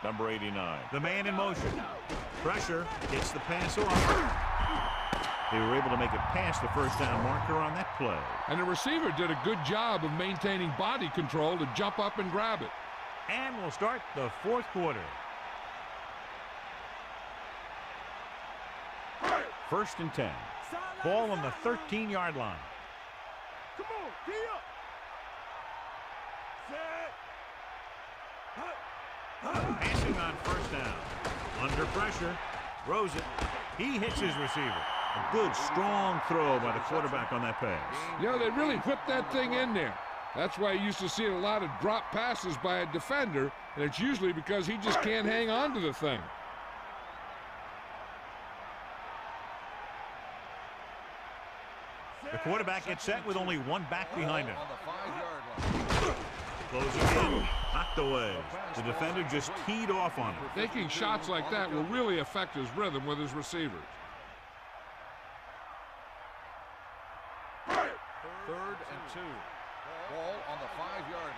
Number 89. The man in motion. Pressure gets the pass off. They were able to make it past the first down marker on that play. And the receiver did a good job of maintaining body control to jump up and grab it. And we'll start the 4th quarter. 1st and 10. Ball on the 13-yard line. Come on, tee up. Passing on 1st down. Under pressure. Throws it. He hits his receiver. A good, strong throw by the quarterback on that pass. You know, they really whipped that thing in there. That's why you used to see a lot of drop passes by a defender, and it's usually because he just can't hang on to the thing. The quarterback gets set with only one back behind him. On the 5-yard line. Closing in. Knocked away. The defender just teed off on him. Taking shots like that will really affect his rhythm with his receivers. 3rd and 2. Ball on the 5-yard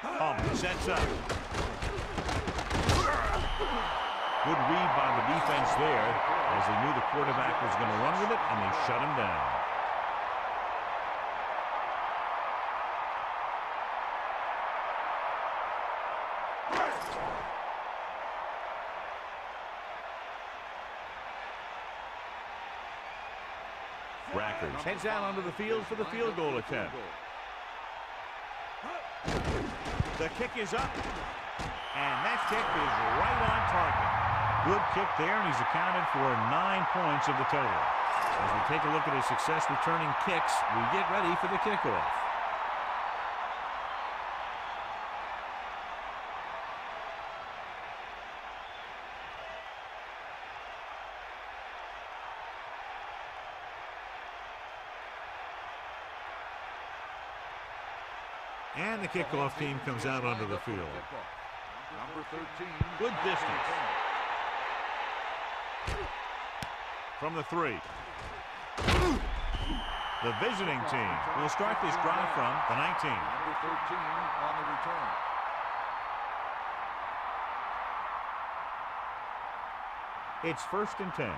line. Sets up. Good read by the defense there, as they knew the quarterback was going to run with it, and they shut him down. Rackers heads out onto the field for the field goal attempt. The kick is up, and that kick is right on target. Good kick there, and he's accounted for 9 points of the total. As we take a look at his success returning kicks, we get ready for the kickoff. And the kickoff team comes out onto the field. Number 13. Good distance. From the 3. The visiting team will start this drive from the 19. Number 13 on the return. It's 1st and 10.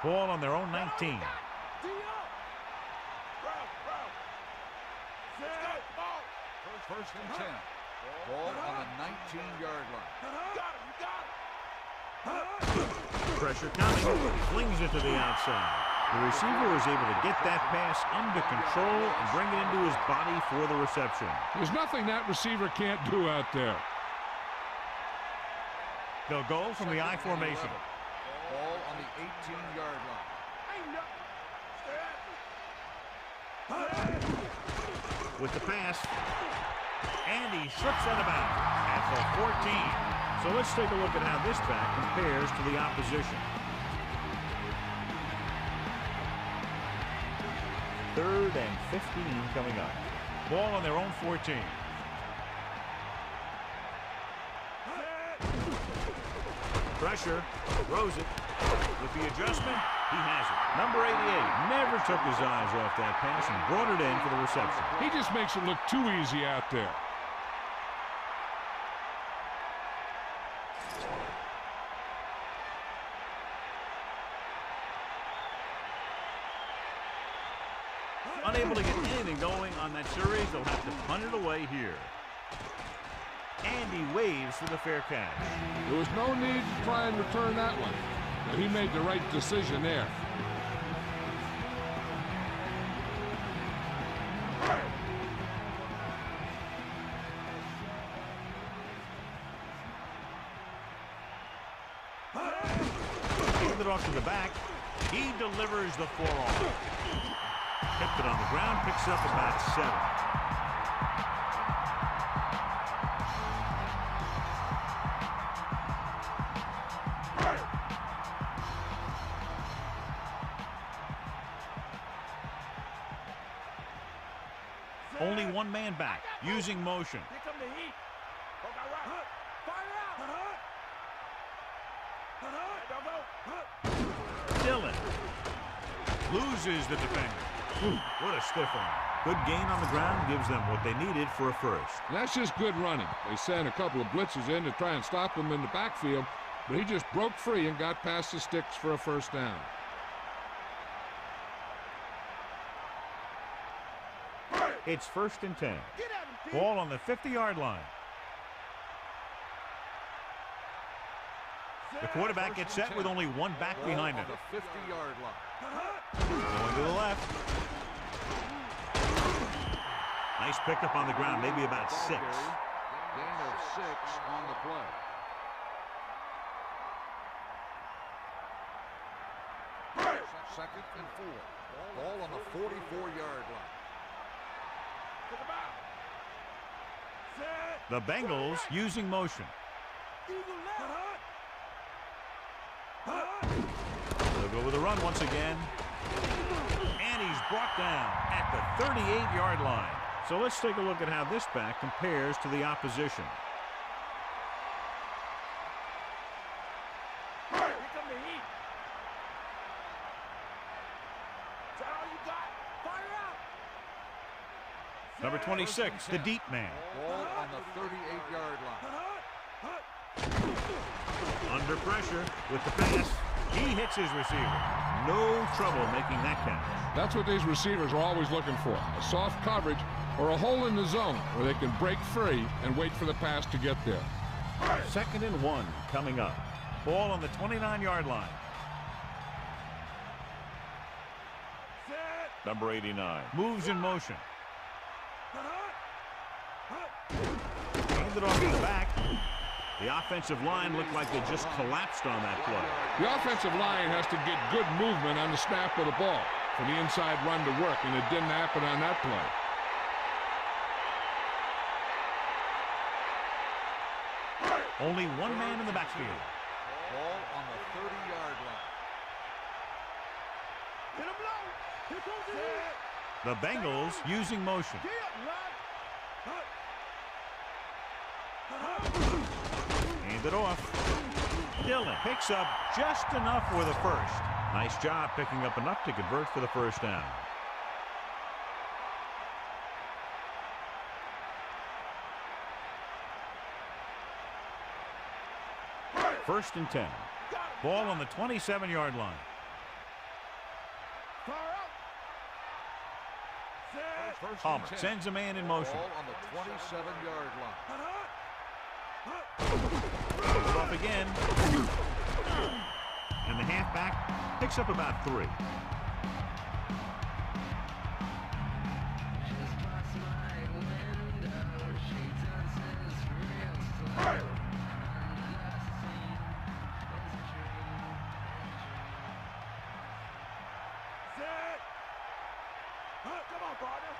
Ball on their own 19. First and 10. Ball on the 19-yard line. Pressure coming. Flings it to the outside. The receiver was able to get that pass under control and bring it into his body for the reception. There's nothing that receiver can't do out there. They'll go from the I formation. Ball on the 18-yard line. With the pass. And he slips out of bounds at the 14. So let's take a look at how this back compares to the opposition. 3rd and 15 coming up. Ball on their own 14. Pressure. Throws it. With the adjustment, he has it. Number 88 never took his eyes off that pass and brought it in for the reception. He just makes it look too easy out there. Unable to get anything going on that series, they'll have to punt it away here. And he waves for the fair catch. There was no need to try and return that one. But he made the right decision there. He delivers the forearm. Kept it on the ground, picks up about 7. Only one man back, using motion. Here come the heat. Go, go, right. Fire out. Dillon loses the defender. What a stiff one. Good gain on the ground gives them what they needed for a first. That's just good running. They sent a couple of blitzes in to try and stop him in the backfield, but he just broke free and got past the sticks for a first down. It's 1st and 10. Get at him, Ball on the 50-yard line. The quarterback gets set with only one back behind him. On the 50-yard line. Going to the left. Nice pickup on the ground, maybe about 6. Gain of 6 on the play. Second and 4. Ball on the 44-yard line. The Bengals using motion. They'll go with a run once again. And he's brought down at the 38-yard line. So let's take a look at how this back compares to the opposition. Here come the heat. Is that all you got? Fire out. Number 26, the deep man. Ball on the 38-yard line. Under pressure with the pass. He hits his receiver. No trouble making that catch. That's what these receivers are always looking for, a soft coverage or a hole in the zone where they can break free and wait for the pass to get there. 2nd and 1 coming up. Ball on the 29-yard line. Number 89 moves in motion. Handed off to the back. The offensive line looked like they just collapsed on that play. The offensive line has to get good movement on the snap of the ball for the inside run to work, and it didn't happen on that play. Only one man in the backfield. Ball on the 30-yard line. Hit him low. Here comes the heat. The Bengals using motion. Get up, lad. Handed off. Dillon picks up just enough for the first. Nice job picking up enough to convert for the first down. First and 10. Ball on the 27-yard line. Fire out. First Palmer and 10. sends a man in motion. Ball on the 27-yard line. Pulls it off again. And the halfback picks up about 3. Come on, partner.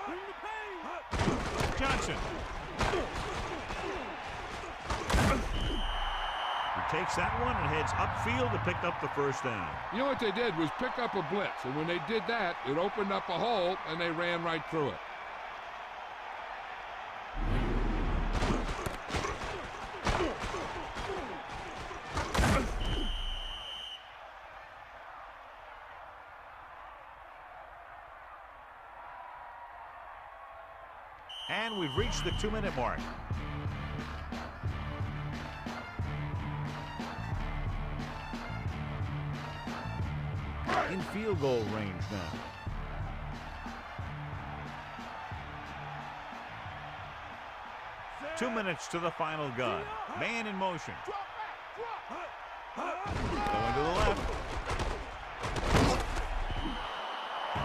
Bring the pain. Johnson. He takes that one and heads upfield to pick up the first down. You know what they did was pick up a blitz, and when they did that, it opened up a hole, and they ran right through it. And we've reached the 2-minute mark. In field goal range now. Two minutes to the final gun. Man in motion. Going to the left.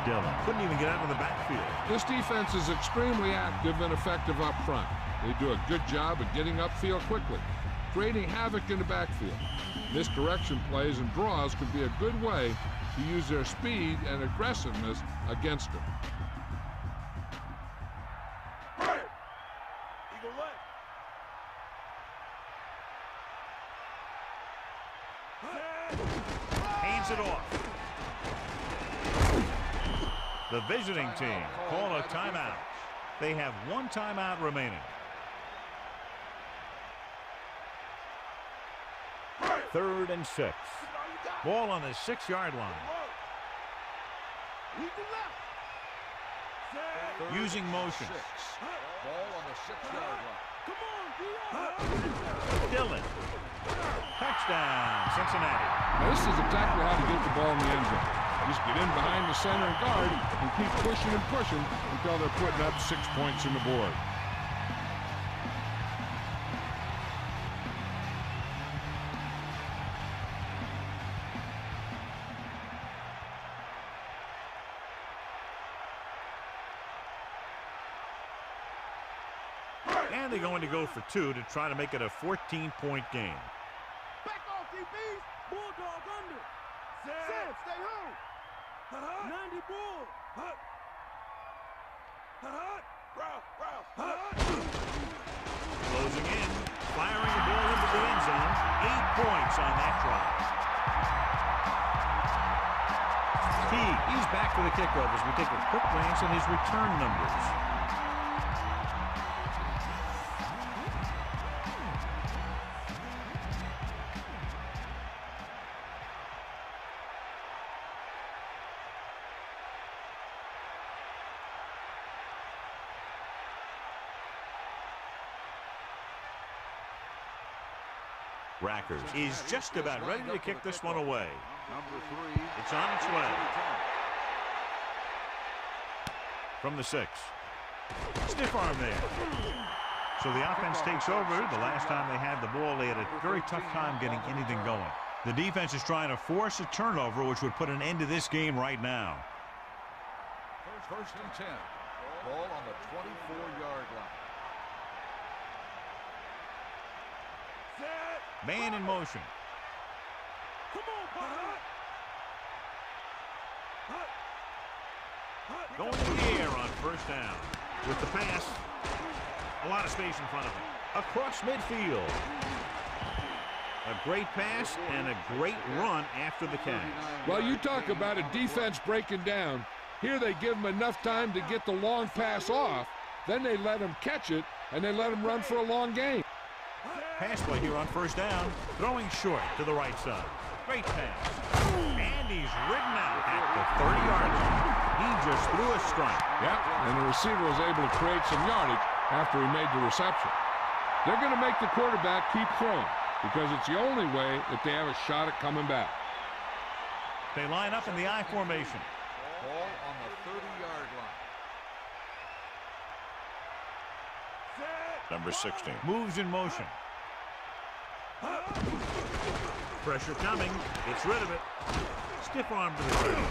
Dillon couldn't even get out of the backfield. This defense is extremely active and effective up front. They do a good job of getting upfield quickly. creating havoc in the backfield. Misdirection plays and draws could be a good way to use their speed and aggressiveness against them. Eagle leg. Hands it off. The visiting team call a timeout. They have one timeout remaining. Third and 6. Ball on the 6-yard line. Using motion. Ball on the 6-yard line. Dillon. Touchdown, Cincinnati. Now, this is exactly how to get the ball in the end zone. Just get in behind the center and guard and keep pushing and pushing until they're putting up 6 points on the board. And they're going to go for 2 to try to make it a 14-point game. Back off, DBs. Bulldog under. Sam, stay home. 90 bull. Closing in, firing the ball into the end zone. 8 points on that drive. He's back for the kickoff as we take a quick glance at his return numbers. Rackers is just about ready to kick this one away. Number 3. It's on its way. From the 6. Stiff arm there. So the offense takes over. The last time they had the ball, they had a very tough time getting anything going. The defense is trying to force a turnover, which would put an end to this game right now. First and 10. Ball on the 24-yard line. Man in motion. Come on, partner. Going in the air on first down. With the pass, a lot of space in front of him. Across midfield. A great pass and a great run after the catch. Well, you talk about a defense breaking down. Here they give them enough time to get the long pass off. Then they let him catch it, and they let him run for a long game. Pass play here on first down. Throwing short to the right side. Great pass. And he's ridden out at the 30-yard line. He just threw a strike. Yep, and the receiver was able to create some yardage after he made the reception. They're going to make the quarterback keep throwing because it's the only way that they have a shot at coming back. They line up in the I formation. Ball on the 30-yard line. Number 16 moves in motion. Pressure coming. Gets rid of it. Stiff arm to the field.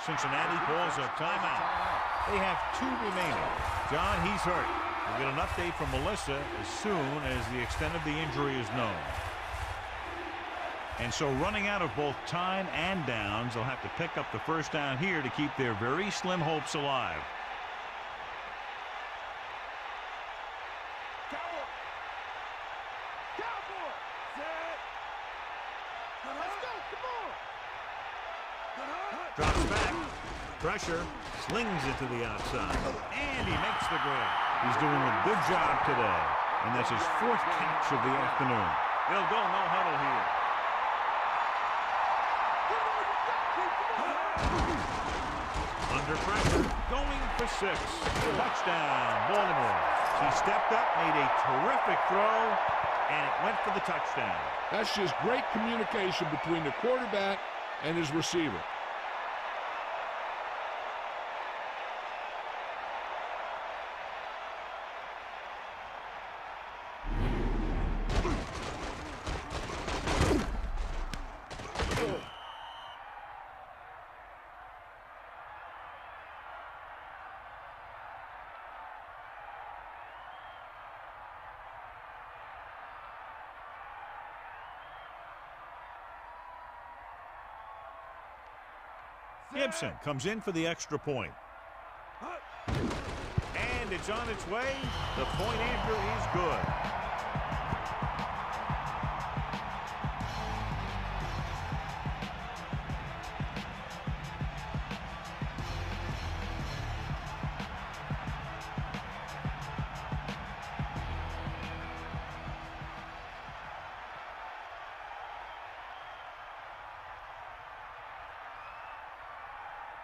Cincinnati calls a timeout. They have 2 remaining. John, he's hurt. We'll get an update from Melissa as soon as the extent of the injury is known. And so running out of both time and downs, they'll have to pick up the first down here to keep their very slim hopes alive. Drops back. Pressure. Slings it to the outside. And he makes the grab. He's doing a good job today. And that's his 4th catch of the afternoon. They'll go no huddle here. Under pressure. Going for 6. Touchdown, Baltimore. He stepped up, made a terrific throw, and it went for the touchdown. That's just great communication between the quarterback and his receiver. Gibson comes in for the extra point. And it's on its way. The point after is good.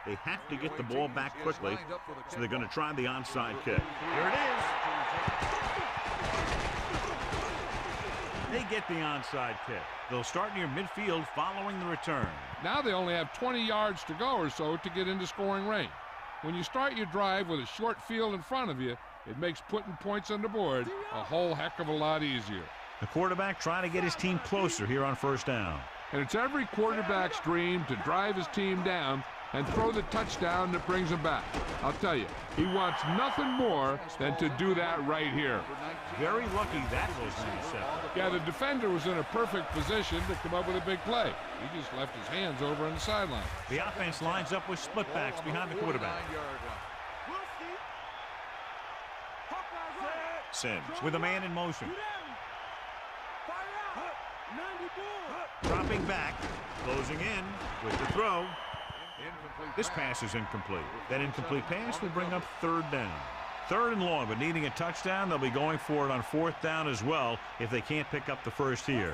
They have to get the ball back quickly, so they're going to try the onside kick. Here it is. They get the onside kick. They'll start near midfield following the return. Now they only have 20 yards to go or so to get into scoring range. When you start your drive with a short field in front of you, it makes putting points on the board a whole heck of a lot easier. The quarterback trying to get his team closer here on first down. And it's every quarterback's dream to drive his team down and throw the touchdown that brings him back. I'll tell you, he wants nothing more than to do that right here. Very lucky that was intercepted. Yeah, the defender was in a perfect position to come up with a big play. He just left his hands over on the sideline. The offense lines up with split backs behind the quarterback. Sims with a man in motion. Dropping back, closing in with the throw. This pass is incomplete. That incomplete pass will bring up third down. Third and long, but needing a touchdown, they'll be going for it on fourth down as well if they can't pick up the first here.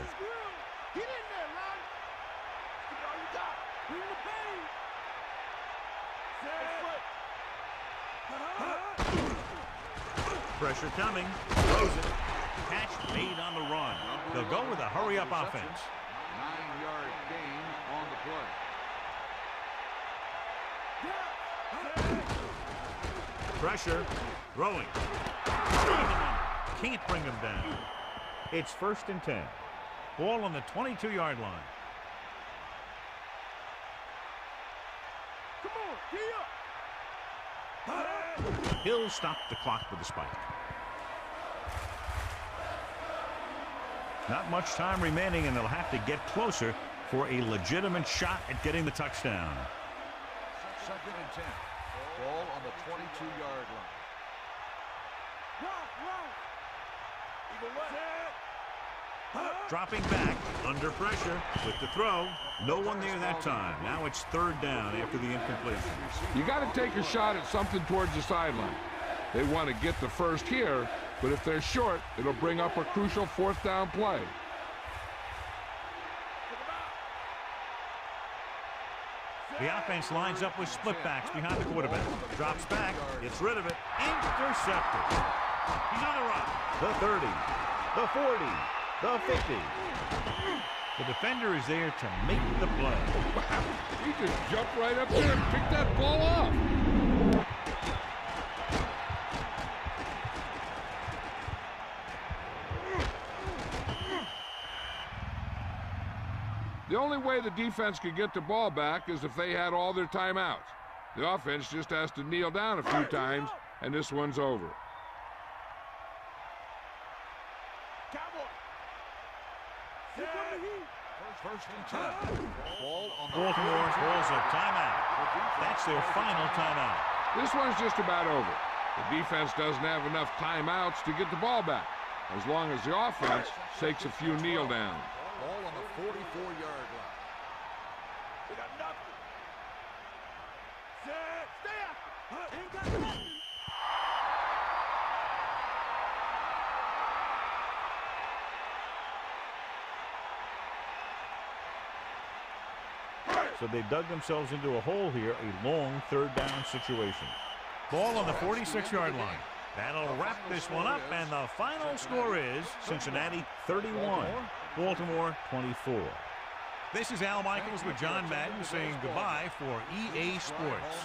Pressure coming. Throws it. Catch made on the run. They'll go with a hurry-up offense. 9-yard gain on the play. Pressure, throwing. Can't bring him down. It's 1st and 10. Ball on the 22-yard line. Come on, gee up. He'll stop the clock with a spike. Not much time remaining, and they'll have to get closer for a legitimate shot at getting the touchdown. 2nd and 10. Ball on the 22-yard line. Dropping back, under pressure with the throw. No one there that time. Now it's third down after the incompletion. You got to take a shot at something towards the sideline. They want to get the first here, but if they're short, it'll bring up a crucial fourth down play. The offense lines up with split backs behind the quarterback. Drops back, gets rid of it, intercepted. He's on the run. The 30, the 40, the 50. The defender is there to make the play. Wow, he just jumped right up there and picked that ball off. The only way the defense could get the ball back is if they had all their timeouts. The offense just has to kneel down a few times, and this one's over. First and 10. Ball on the Baltimore calls a timeout. That's their final timeout. This one's just about over. The defense doesn't have enough timeouts to get the ball back, as long as the offense takes a few kneel downs. Ball on the 44-yard line. We got nothing. Stay out. Ain't got nothing. So they dug themselves into a hole here, a long third down situation. Ball on the 46-yard line. That'll wrap this one up, and the final score is Cincinnati 31, Baltimore 24. This is Al Michaels with John Madden saying goodbye for EA Sports.